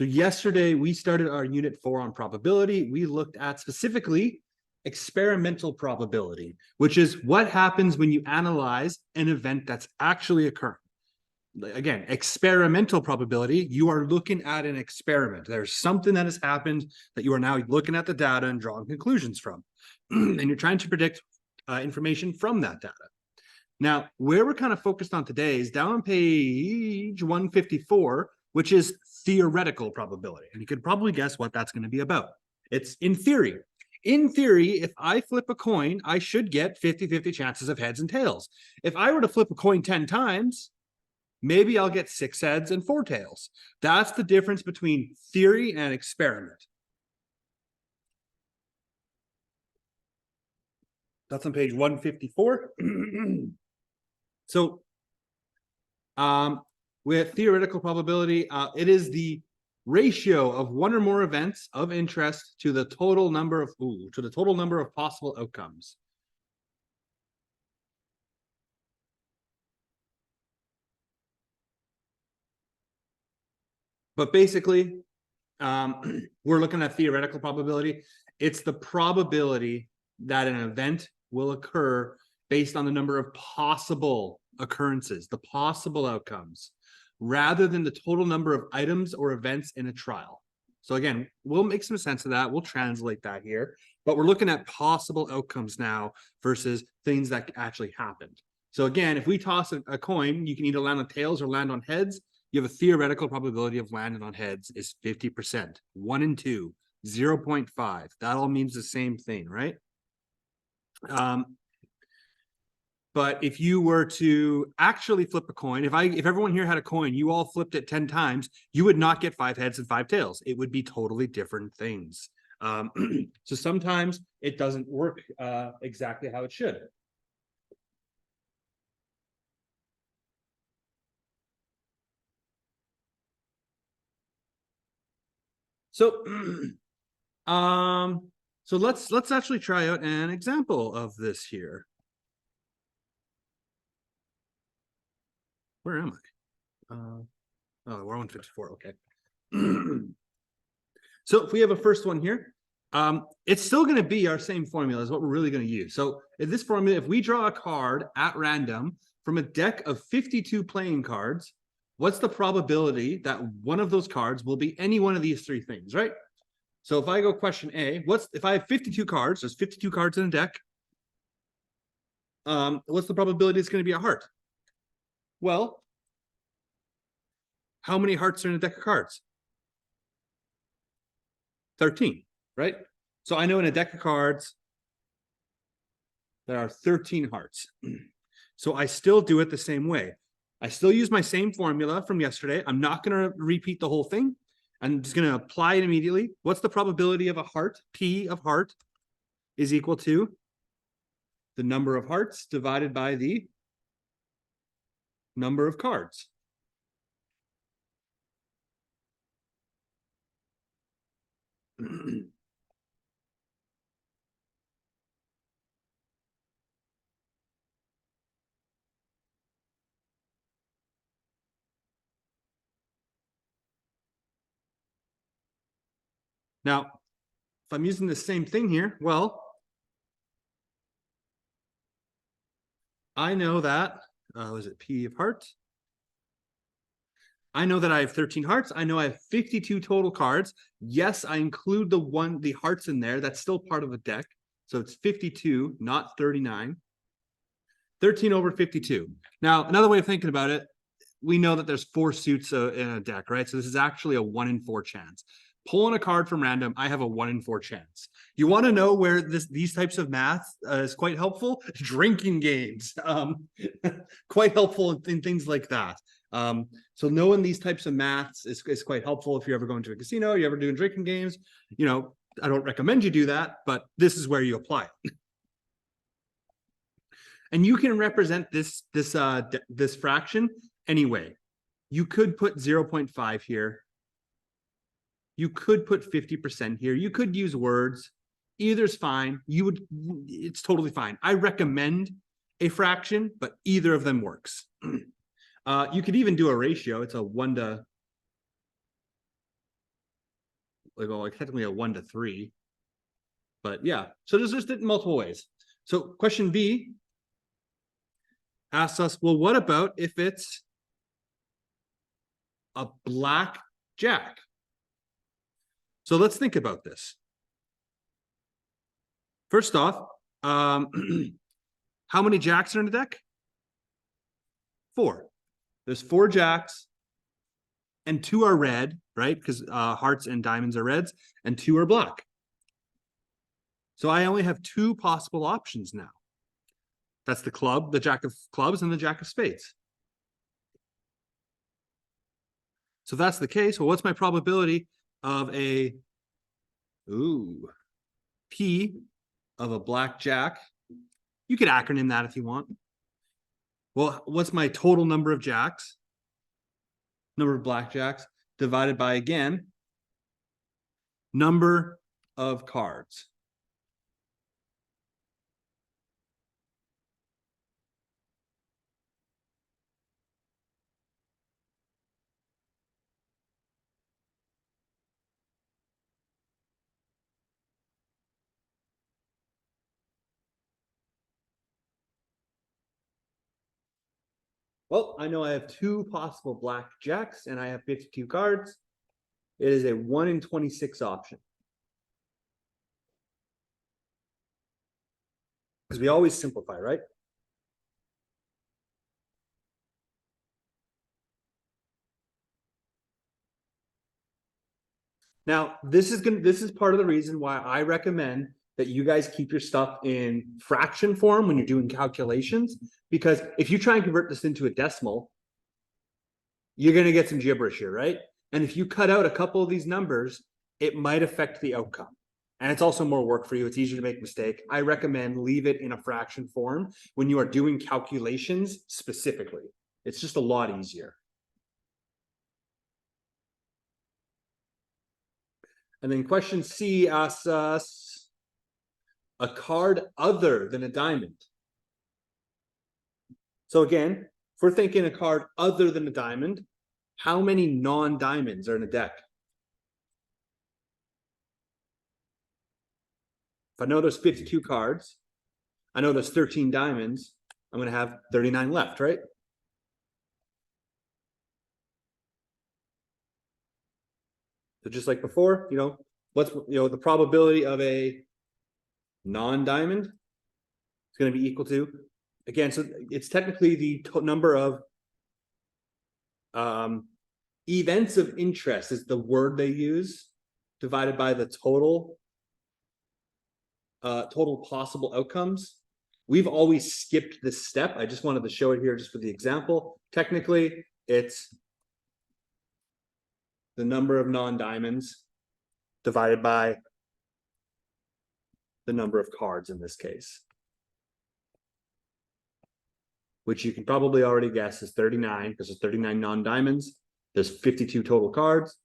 So yesterday we started our unit 4 on probability. We looked at specifically experimental probability, which is what happens when you analyze an event that's actually occurring. Again, experimental probability, you are looking at an experiment. There's something that has happened that you are now looking at the data and drawing conclusions from. And you're trying to predict information from that data. Now, where we're kind of focused on today is down on page 154, which is theoretical probability. And you could probably guess what that's going to be about. It's in theory. In theory, if I flip a coin, I should get 50-50 chances of heads and tails. If I were to flip a coin 10 times, maybe I'll get 6 heads and 4 tails. That's the difference between theory and experiment. That's on page 154. So with theoretical probability, it is the ratio of one or more events of interest to the total number of possible outcomes. But basically, we're looking at theoretical probability. It's the probability that an event will occur based on the number of possible occurrences, the possible outcomes, rather than the total number of items or events in a trial. So again, we'll make some sense of that. We'll translate that here, but we're looking at possible outcomes now versus things that actually happened. So again, if we toss a coin, you can either land on tails or land on heads. You have a theoretical probability of landing on heads is 50%, 1 and 2, 0.5. That all means the same thing, right? But if you were to actually flip a coin, if everyone here had a coin, you all flipped it 10 times, you would not get 5 heads and 5 tails. It would be totally different things. So sometimes it doesn't work exactly how it should. So, so let's actually try out an example of this here. Where am I? Oh, we're on 54. Okay. So if we have a first one here, it's still going to be our same formula is what we're really going to use. So in this formula, if we draw a card at random from a deck of 52 playing cards, what's the probability that one of those cards will be any one of these 3 things, right? So if I go question A, if I have 52 cards, there's 52 cards in a deck, what's the probability it's going to be a heart? Well, how many hearts are in a deck of cards? 13, right? So I know in a deck of cards, there are 13 hearts. So I still do it the same way. I still use my same formula from yesterday. I'm not going to repeat the whole thing. I'm just going to apply it immediately. What's the probability of a heart? P of heart is equal to the number of hearts divided by the number of cards. Now, if I'm using the same thing here, well, I know that, was it P of hearts? I know that I have 13 hearts. I know I have 52 total cards. Yes, I include the hearts in there. That's still part of the deck. So it's 52, not 39. 13 over 52. Now, another way of thinking about it, we know that there's 4 suits in a deck, right? So this is actually a 1 in 4 chance. Pulling a card from random, I have a 1 in 4 chance. You want to know where these types of math is quite helpful? Drinking games, quite helpful in things like that. So knowing these types of maths is quite helpful if you're ever going to a casino, you're ever doing drinking games. You know, I don't recommend you do that, but this is where you apply it. And you can represent this fraction anyway. You could put 0.5 here. You could put 50% here. You could use words. Either's fine. It's totally fine. I recommend a fraction, but either of them works. You could even do a ratio. It's a 1 to like technically a 1 to 3. But yeah, so there's just multiple ways. So question B asks us, well, what about if it's a black jack? So let's think about this. First off, how many jacks are in the deck? 4. There's 4 jacks, and 2 are red, right? Because hearts and diamonds are reds, and 2 are black. So I only have 2 possible options now. That's the club, the jack of clubs, and the jack of spades. So if that's the case, well, what's my probability of a P of a black jack? You could acronym that if you want. Well, what's my total number of jacks? Number of blackjacks divided by, again, number of cards. Well, I know I have 2 possible black jacks and I have 52 cards. It is a 1 in 26 option. Because we always simplify, right? Now, this is part of the reason why I recommend that you guys keep your stuff in fraction form when you're doing calculations, because if you try and convert this into a decimal, you're going to get some gibberish here, right? And if you cut out a couple of these numbers, it might affect the outcome. And it's also more work for you. It's easier to make a mistake. I recommend leave it in a fraction form when you are doing calculations specifically. It's just a lot easier. And then question C asks us a card other than a diamond. So again, if we're thinking a card other than a diamond, how many non-diamonds are in a deck? If I know there's 52 cards, I know there's 13 diamonds, I'm going to have 39 left, right? So just like before, what's the probability of a non-diamond is going to be equal to, again, so it's technically the number of events of interest is the word they use, divided by the total possible outcomes. We've always skipped this step. I just wanted to show it here just for the example. Technically, it's the number of non-diamonds divided by the number of cards in this case, which you can probably already guess is 39, because there's 39 non-diamonds. There's 52 total cards.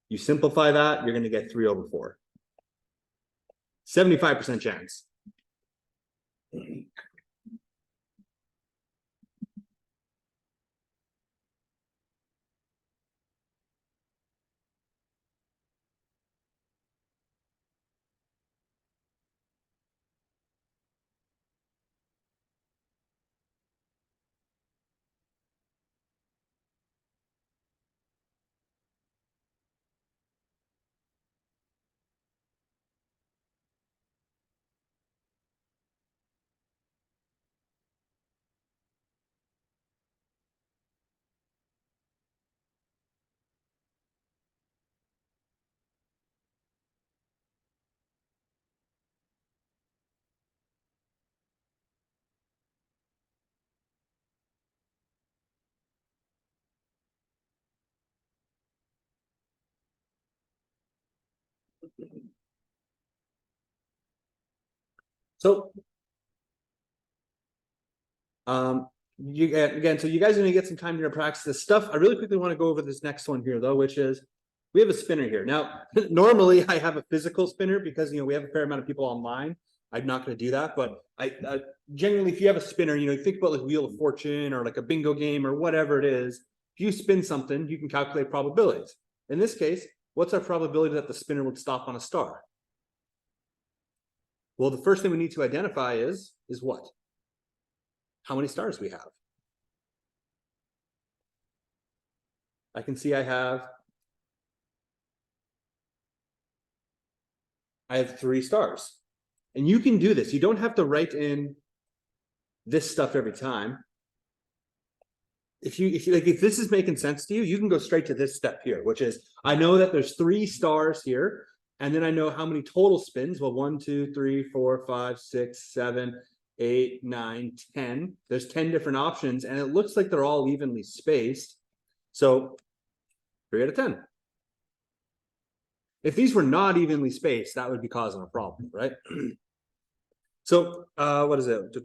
You simplify that, you're going to get 3 over 4. 75% chance. So, you again, so you guys are going to get some time to practice this stuff. I really quickly want to go over this next one here, though, which is we have a spinner here. Now, normally I have a physical spinner because we have a fair amount of people online. I'm not going to do that, but I generally, if you have a spinner, you think about like Wheel of Fortune or like a bingo game or whatever it is. If you spin something, you can calculate probabilities. In this case, what's our probability that the spinner would stop on a star? Well, the first thing we need to identify is what? How many stars we have. I can see I have 3 stars. And you can do this. You don't have to write in this stuff every time. If this is making sense to you, you can go straight to this step here, which is, I know that there's 3 stars here, and then I know how many total spins. Well, 1, 2, 3, 4, 5, 6, 7, 8, 9, 10. There's 10 different options, and it looks like they're all evenly spaced. So 3 out of 10. If these were not evenly spaced, that would be causing a problem, right? So what is it?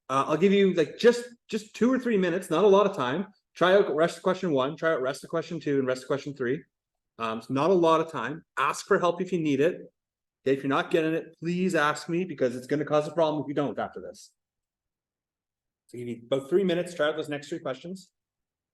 I'll give you like just 2 or 3 minutes, not a lot of time. Try out rest of question 1, try out rest of question 2, and rest of question 3. It's not a lot of time. Ask for help if you need it. If you're not getting it, please ask me, because it's going to cause a problem if you don't after this. So you need about 3 minutes. Try out those next 3 questions.